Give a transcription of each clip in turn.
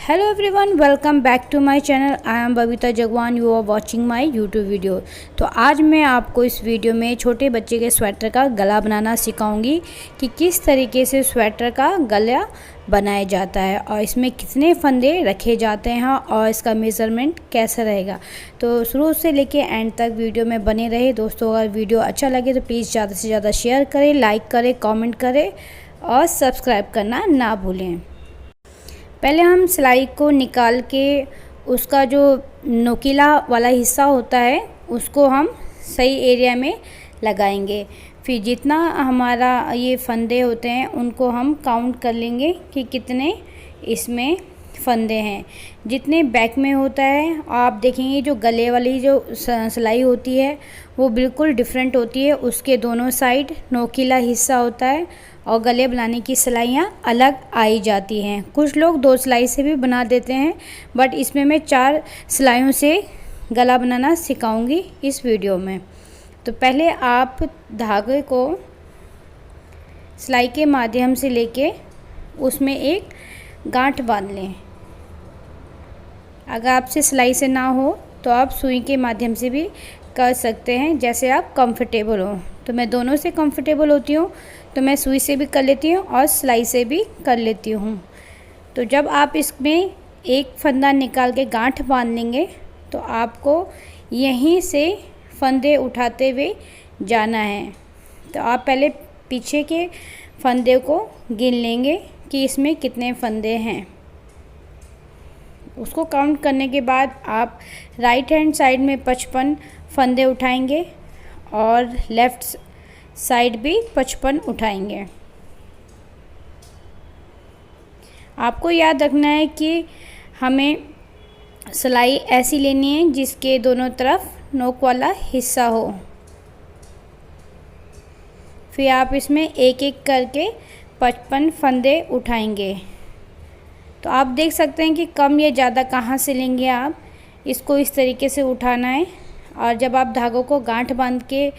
Hello everyone, welcome back to my channel. I am Babita Jagwan. You are watching my YouTube video. तो आज मैं आपको इस वीडियो में छोटे बच्चे के स्वेटर का गला बनाना सिखाऊंगी कि किस तरीके से स्वेटर का गला बनाया जाता है और इसमें कितने फंदे रखे जाते हैं और इसका मेज़रमेंट कैसा रहेगा। तो शुरू से लेके एंड तक वीडियो में बने रहे। दोस्तों, अगर वीडियो अच्छा लगे तो प्लीज़ ज़्यादा से ज़्यादा शेयर करें, लाइक करें, कॉमेंट करें और सब्सक्राइब करना ना भूलें। पहले हम सिलाई को निकाल के उसका जो नोकीला वाला हिस्सा होता है उसको हम सही एरिया में लगाएंगे। फिर जितना हमारा ये फंदे होते हैं उनको हम काउंट कर लेंगे कि कितने इसमें फंदे हैं। जितने बैक में होता है आप देखेंगे जो गले वाली जो सिलाई होती है वो बिल्कुल डिफरेंट होती है। उसके दोनों साइड नोकीला हिस्सा होता है और गले बनाने की सिलाइयाँ अलग आई जाती हैं। कुछ लोग 2 सिलाई से भी बना देते हैं, बट इसमें मैं 4 सिलाइयों से गला बनाना सिखाऊंगी इस वीडियो में। तो पहले आप धागे को सिलाई के माध्यम से लेके उसमें एक गांठ बांध लें। अगर आपसे सिलाई से ना हो तो आप सुई के माध्यम से भी कर सकते हैं, जैसे आप कंफर्टेबल हो। तो मैं दोनों से कंफर्टेबल होती हूँ, तो मैं सुई से भी कर लेती हूँ और सिलाई से भी कर लेती हूँ। तो जब आप इसमें एक फंदा निकाल के गांठ बांध लेंगे तो आपको यहीं से फंदे उठाते हुए जाना है। तो आप पहले पीछे के फंदे को गिन लेंगे कि इसमें कितने फंदे हैं। उसको काउंट करने के बाद आप राइट हैंड साइड में 55 फंदे उठाएंगे और लेफ़्ट साइड भी 55 उठाएंगे। आपको याद रखना है कि हमें सिलाई ऐसी लेनी है जिसके दोनों तरफ नोक वाला हिस्सा हो। फिर आप इसमें एक एक करके 55 फंदे उठाएंगे। तो आप देख सकते हैं कि कम या ज़्यादा कहाँ से लेंगे। आप इसको इस तरीके से उठाना है और जब आप धागों को गांठ बांध के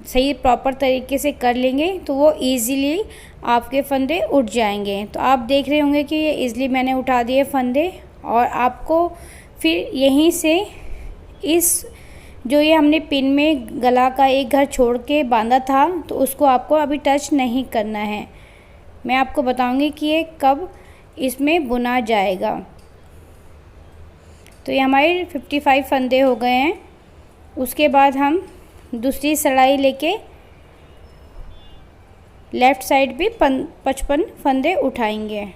सही प्रॉपर तरीके से कर लेंगे तो वो इजीली आपके फंदे उठ जाएंगे। तो आप देख रहे होंगे कि ये इजीली मैंने उठा दिए फंदे। और आपको फिर यहीं से इस जो ये हमने पिन में गला का एक घर छोड़ के बांधा था तो उसको आपको अभी टच नहीं करना है। मैं आपको बताऊंगी कि ये कब इसमें बुना जाएगा। तो ये हमारे 55 फंदे हो गए हैं। उसके बाद हम दूसरी सिलाई लेके लेफ़्ट साइड भी 55 फंदे उठाएंगे।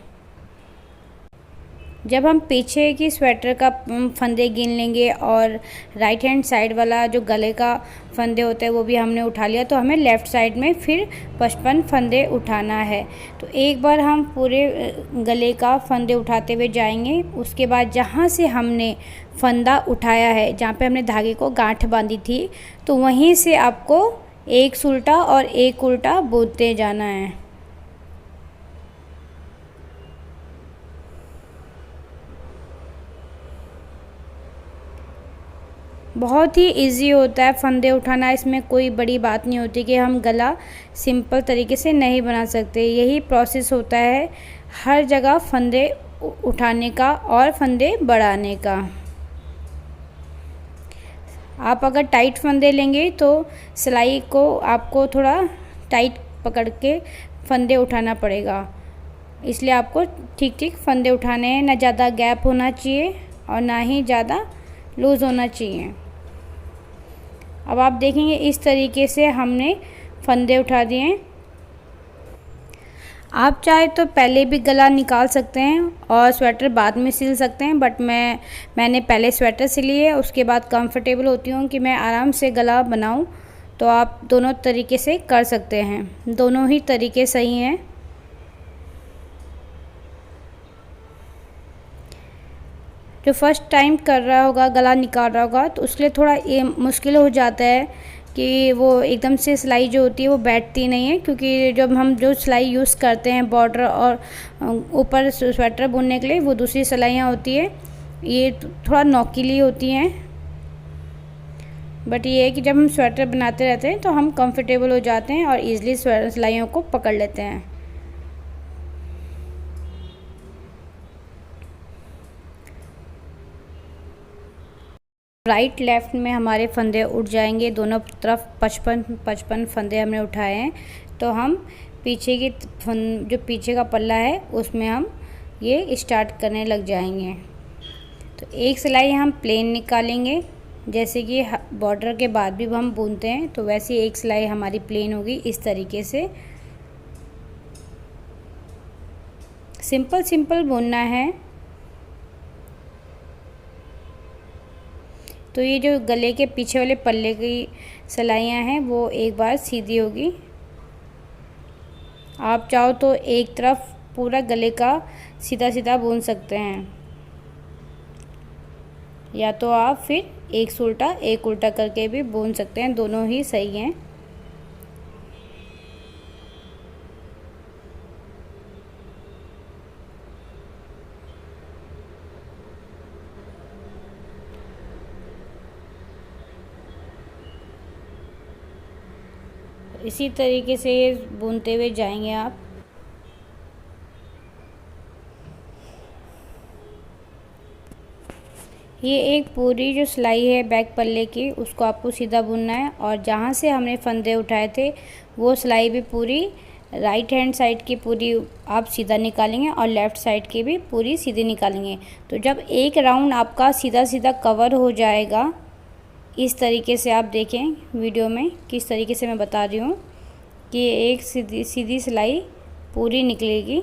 जब हम पीछे की स्वेटर का फंदे गिन लेंगे और राइट हैंड साइड वाला जो गले का फंदे होता है वो भी हमने उठा लिया, तो हमें लेफ़्ट साइड में फिर 55 फंदे उठाना है। तो एक बार हम पूरे गले का फंदे उठाते हुए जाएंगे। उसके बाद जहाँ से हमने फंदा उठाया है, जहाँ पे हमने धागे को गांठ बांधी थी, तो वहीं से आपको एक सुलटा और एक उल्टा बुनते जाना है। बहुत ही इजी होता है फंदे उठाना। इसमें कोई बड़ी बात नहीं होती कि हम गला सिंपल तरीके से नहीं बना सकते। यही प्रोसेस होता है हर जगह फंदे उठाने का और फंदे बढ़ाने का। आप अगर टाइट फंदे लेंगे तो सिलाई को आपको थोड़ा टाइट पकड़ के फंदे उठाना पड़ेगा। इसलिए आपको ठीक ठीक फंदे उठाने हैं। ना ज़्यादा गैप होना चाहिए और ना ही ज़्यादा लूज़ होना चाहिए। अब आप देखेंगे इस तरीके से हमने फंदे उठा दिए हैं। आप चाहे तो पहले भी गला निकाल सकते हैं और स्वेटर बाद में सिल सकते हैं, बट मैंने पहले स्वेटर सिली है। उसके बाद कंफर्टेबल होती हूँ कि मैं आराम से गला बनाऊँ। तो आप दोनों तरीके से कर सकते हैं, दोनों ही तरीके सही हैं। जो फर्स्ट टाइम कर रहा होगा, गला निकाल रहा होगा, तो उसके लिए थोड़ा ये मुश्किल हो जाता है कि वो एकदम से सिलाई जो होती है वो बैठती नहीं है, क्योंकि जब हम जो सिलाई यूज़ करते हैं बॉर्डर और ऊपर स्वेटर बुनने के लिए, वो दूसरी सिलाइयाँ होती है, ये थोड़ा नोकीली होती हैं। बट ये है कि जब हम स्वेटर बनाते रहते हैं तो हम कंफर्टेबल हो जाते हैं और ईज़िली सिलाइयों को पकड़ लेते हैं। राइट लेफ़्ट में हमारे फंदे उठ जाएंगे। दोनों तरफ 55 फंदे हमने उठाए हैं। तो हम पीछे की जो पीछे का पल्ला है उसमें हम ये स्टार्ट करने लग जाएंगे। तो एक सिलाई हम प्लेन निकालेंगे, जैसे कि बॉर्डर के बाद भी हम बुनते हैं तो वैसे एक सिलाई हमारी प्लेन होगी। इस तरीके से सिंपल बुनना है। तो ये जो गले के पीछे वाले पल्ले की सिलाइयाँ हैं वो एक बार सीधी होगी। आप चाहो तो एक तरफ पूरा गले का सीधा बुन सकते हैं, या तो आप फिर एक उल्टा करके भी बुन सकते हैं, दोनों ही सही हैं। इसी तरीके से बुनते हुए जाएंगे आप। ये एक पूरी जो सिलाई है बैक पल्ले की उसको आपको सीधा बुनना है, और जहाँ से हमने फंदे उठाए थे वो सिलाई भी पूरी राइट हैंड साइड की पूरी आप सीधा निकालेंगे और लेफ़्ट साइड की भी पूरी सीधी निकालेंगे। तो जब एक राउंड आपका सीधा कवर हो जाएगा, इस तरीके से आप देखें वीडियो में किस तरीके से मैं बता रही हूँ कि एक सीधी सिलाई पूरी निकलेगी।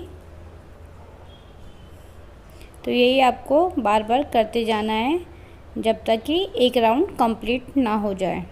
तो यही आपको बार बार करते जाना है जब तक कि एक राउंड कंप्लीट ना हो जाए।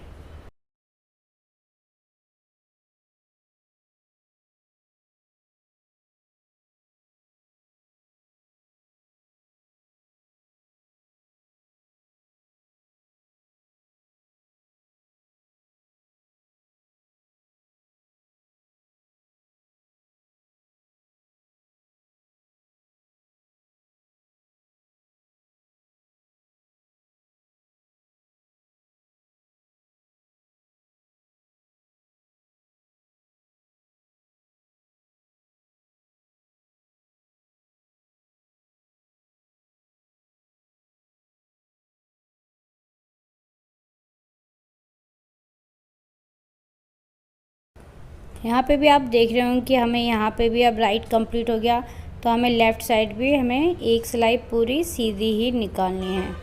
यहाँ पे भी आप देख रहे हो कि हमें यहाँ पे भी अब राइट कंप्लीट हो गया, तो हमें लेफ़्ट साइड भी हमें एक सिलाई पूरी सीधी ही निकालनी है।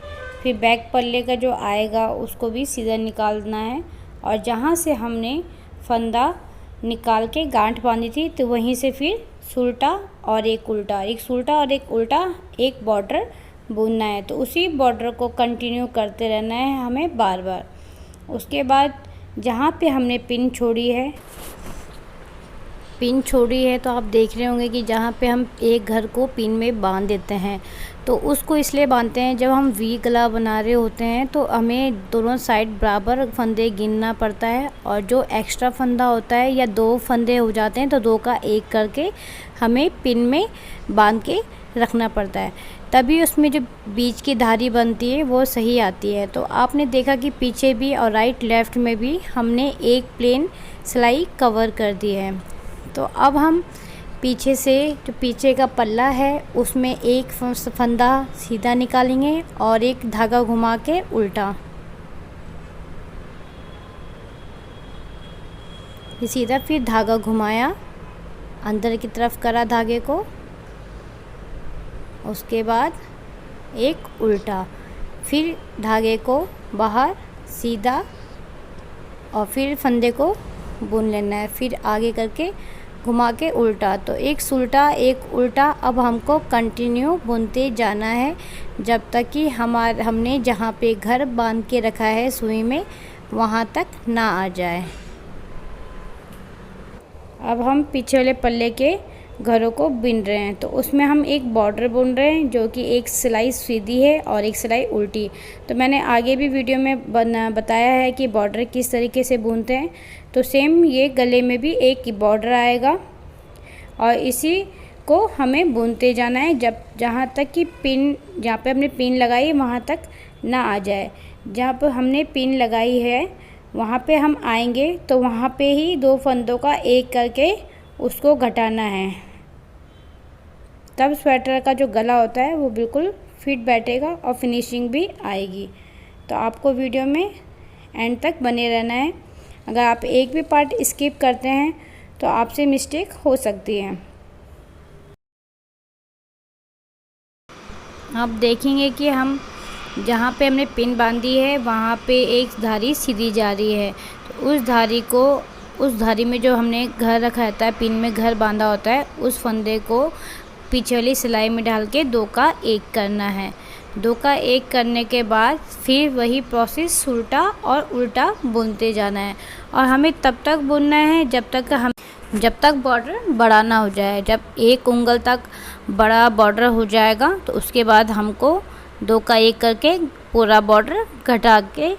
फिर बैक पल्ले का जो आएगा उसको भी सीधा निकालना है, और जहाँ से हमने फंदा निकाल के गांठ बांधी थी तो वहीं से फिर सुलटा और एक उल्टा, एक सुलटा और एक उल्टा, एक बॉर्डर बुनना है। तो उसी बॉर्डर को कंटिन्यू करते रहना है हमें बार बार। उसके बाद जहाँ पे हमने पिन छोड़ी है तो आप देख रहे होंगे कि जहाँ पे हम एक घर को पिन में बांध देते हैं, तो उसको इसलिए बांधते हैं जब हम वी गला बना रहे होते हैं तो हमें दोनों साइड बराबर फंदे गिनना पड़ता है, और जो एक्स्ट्रा फंदा होता है या 2 फंदे हो जाते हैं तो 2 का 1 करके हमें पिन में बांध के रखना पड़ता है, तभी उसमें जो बीच की धारी बनती है वो सही आती है। तो आपने देखा कि पीछे भी और राइट लेफ़्ट में भी हमने एक प्लेन सिलाई कवर कर दी है। तो अब हम पीछे से जो पीछे का पल्ला है उसमें एक फंदा सीधा निकालेंगे और एक धागा घुमा के उल्टा। ये सीधा, फिर धागा घुमाया, अंदर की तरफ करा धागे को, उसके बाद एक उल्टा, फिर धागे को बाहर सीधा और फिर फंदे को बुन लेना है, फिर आगे करके घुमा के उल्टा। तो एक सुलटा एक उल्टा अब हमको कंटिन्यू बुनते जाना है जब तक कि हमने जहाँ पे घर बांध के रखा है सुई में वहाँ तक ना आ जाए। अब हम पीछे वाले पल्ले के घरों को बुन रहे हैं, तो उसमें हम एक बॉर्डर बुन रहे हैं जो कि एक सिलाई सीधी है और एक सिलाई उल्टी। तो मैंने आगे भी वीडियो में बताया है कि बॉर्डर किस तरीके से बुनते हैं। तो सेम ये गले में भी एक बॉर्डर आएगा और इसी को हमें बुनते जाना है जहाँ तक कि पिन, जहाँ पे हमने पिन लगाई वहाँ तक ना आ जाए। जहाँ पर हमने पिन लगाई है वहाँ पे हम आएंगे तो वहाँ पे ही 2 फंदों का एक करके उसको घटाना है, तब स्वेटर का जो गला होता है वो बिल्कुल फिट बैठेगा और फिनिशिंग भी आएगी। तो आपको वीडियो में एंड तक बने रहना है। अगर आप एक भी पार्ट स्किप करते हैं तो आपसे मिस्टेक हो सकती है। आप देखेंगे कि हम जहाँ पे हमने पिन बांधी है वहाँ पे एक धारी सीधी जा रही है, तो उस धारी में जो हमने घर रखा रहता है, पिन में घर बांधा होता है, उस फंदे को पीछे वाली सिलाई में डाल के 2 का 1 करना है। 2 का 1 करने के बाद फिर वही प्रोसेस उल्टा और उल्टा बुनते जाना है, और हमें तब तक बुनना है जब तक बॉर्डर बड़ा ना हो जाए। जब 1 उंगल तक बड़ा बॉर्डर हो जाएगा तो उसके बाद हमको 2 का 1 करके पूरा बॉर्डर घटा के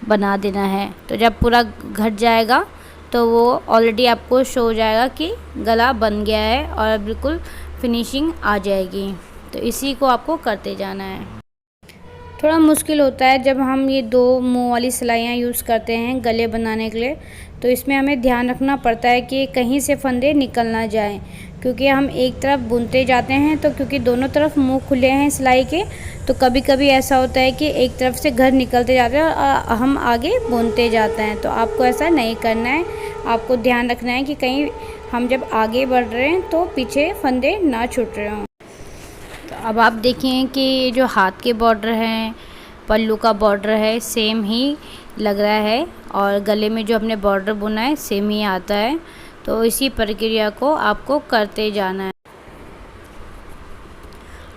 बना देना है। तो जब पूरा घट जाएगा तो वो ऑलरेडी आपको शो हो जाएगा कि गला बन गया है और बिल्कुल फिनिशिंग आ जाएगी। तो इसी को आपको करते जाना है। थोड़ा मुश्किल होता है जब हम ये 2 मुँह वाली सिलाइयाँ यूज़ करते हैं गले बनाने के लिए, तो इसमें हमें ध्यान रखना पड़ता है कि कहीं से फंदे निकल ना जाएं, क्योंकि हम एक तरफ बुनते जाते हैं तो क्योंकि दोनों तरफ मुंह खुले हैं सिलाई के, तो कभी कभी ऐसा होता है कि एक तरफ से घर निकलते जाते हैं और हम आगे बुनते जाते हैं। तो आपको ऐसा नहीं करना है, आपको ध्यान रखना है कि कहीं हम जब आगे बढ़ रहे हैं तो पीछे फंदे ना छूट रहे हों। तो अब आप देखें कि जो हाथ के बॉर्डर हैं, पल्लू का बॉर्डर है, सेम ही लग रहा है, और गले में जो हमने बॉर्डर बुना है सेम ही आता है। तो इसी प्रक्रिया को आपको करते जाना है,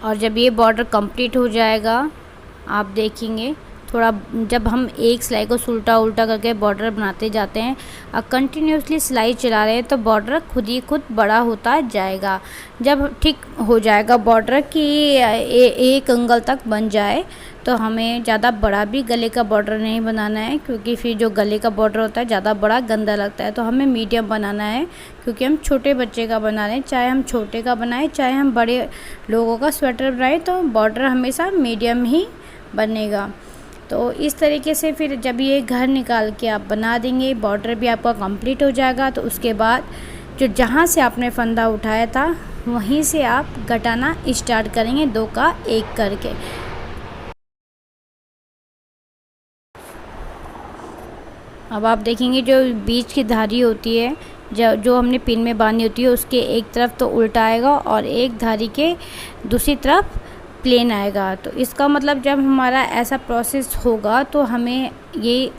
और जब ये बॉर्डर कंप्लीट हो जाएगा आप देखेंगे, थोड़ा जब हम एक सिलाई को उल्टा उल्टा करके बॉर्डर बनाते जाते हैं और कंटिन्यूसली सिलाई चला रहे हैं तो बॉर्डर खुद ही खुद बड़ा होता जाएगा। जब ठीक हो जाएगा बॉर्डर कि 1 उंगल तक बन जाए तो हमें ज़्यादा बड़ा भी गले का बॉर्डर नहीं बनाना है, क्योंकि फिर जो गले का बॉर्डर होता है ज़्यादा बड़ा गंदा लगता है। तो हमें मीडियम बनाना है, क्योंकि हम छोटे बच्चे का बना रहे हैं। चाहे हम छोटे का बनाएं चाहे हम बड़े लोगों का स्वेटर बनाएं, तो बॉर्डर हमेशा मीडियम ही बनेगा। तो इस तरीके से फिर जब ये घर निकाल के आप बना देंगे, बॉर्डर भी आपका कंप्लीट हो जाएगा। तो उसके बाद जो जहाँ से आपने फंदा उठाया था वहीं से आप घटाना स्टार्ट करेंगे 2 का 1 करके। अब आप देखेंगे जो बीच की धारी होती है, जो हमने पिन में बांधी होती है, उसके एक तरफ तो उल्टा आएगा और एक धारी के दूसरी तरफ प्लेन आएगा। तो इसका मतलब जब हमारा ऐसा प्रोसेस होगा तो हमें ये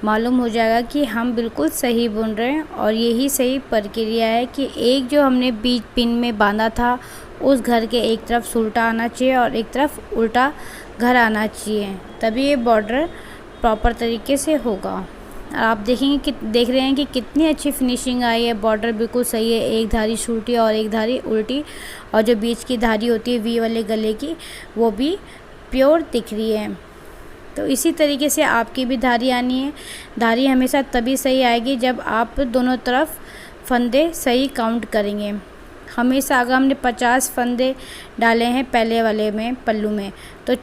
मालूम हो जाएगा कि हम बिल्कुल सही बुन रहे हैं, और यही सही प्रक्रिया है कि एक जो हमने बीच पिन में बांधा था उस घर के एक तरफ उल्टा आना चाहिए और एक तरफ उल्टा घर आना चाहिए, तभी ये बॉर्डर प्रॉपर तरीके से होगा। आप देखेंगे कि देख रहे हैं कि कितनी अच्छी फिनिशिंग आई है, बॉर्डर बिल्कुल सही है, एक धारी उल्टी और एक धारी उल्टी, और जो बीच की धारी होती है वी वाले गले की वो भी प्योर दिख रही है। तो इसी तरीके से आपकी भी धारी आनी है। धारी हमेशा तभी सही आएगी जब आप दोनों तरफ फंदे सही काउंट करेंगे। हमेशा अगर हमने 50 फंदे डाले हैं पहले वाले में पल्लू में, तो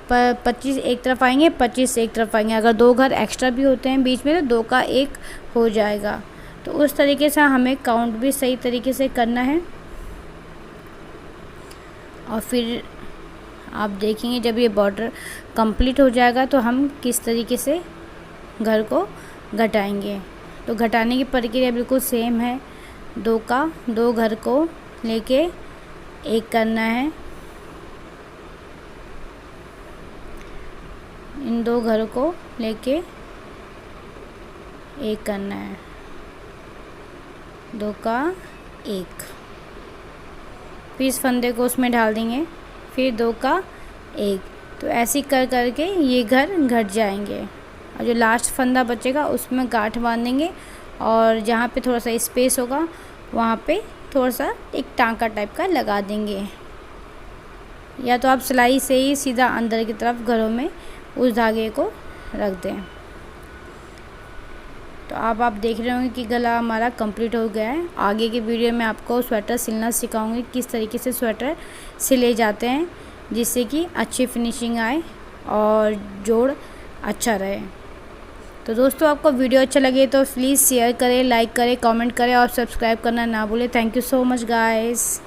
25 एक तरफ आएंगे, 25 एक तरफ आएंगे। अगर 2 घर एक्स्ट्रा भी होते हैं बीच में तो 2 का 1 हो जाएगा। तो उस तरीके से हमें काउंट भी सही तरीके से करना है। और फिर आप देखेंगे जब ये बॉर्डर कंप्लीट हो जाएगा तो हम किस तरीके से घर को घटाएंगे। तो घटाने की प्रक्रिया बिल्कुल सेम है। 2 का 2 घर को लेके 1 करना है, इन 2 घरों को लेके 1 करना है, 2 का 1, फिर इस फंदे को उसमें डाल देंगे, फिर 2 का 1। तो ऐसे कर करके ये घर घट जाएंगे, और जो लास्ट फंदा बचेगा उसमें गांठ बांधेंगे, और जहाँ पे थोड़ा सा स्पेस होगा वहाँ पे थोड़ा सा एक टांका टाइप का लगा देंगे, या तो आप सिलाई से ही सीधा अंदर की तरफ घरों में उस धागे को रख दें। तो अब आप देख रहे होंगे कि गला हमारा कंप्लीट हो गया है। आगे की वीडियो में आपको स्वेटर सिलना सिखाऊंगी, किस तरीके से स्वेटर सिले जाते हैं जिससे कि अच्छी फिनिशिंग आए और जोड़ अच्छा रहे। तो दोस्तों आपको वीडियो अच्छा लगे तो प्लीज़ शेयर करें, लाइक करें, कमेंट करें और सब्सक्राइब करना ना भूलें। Thank you so much guys.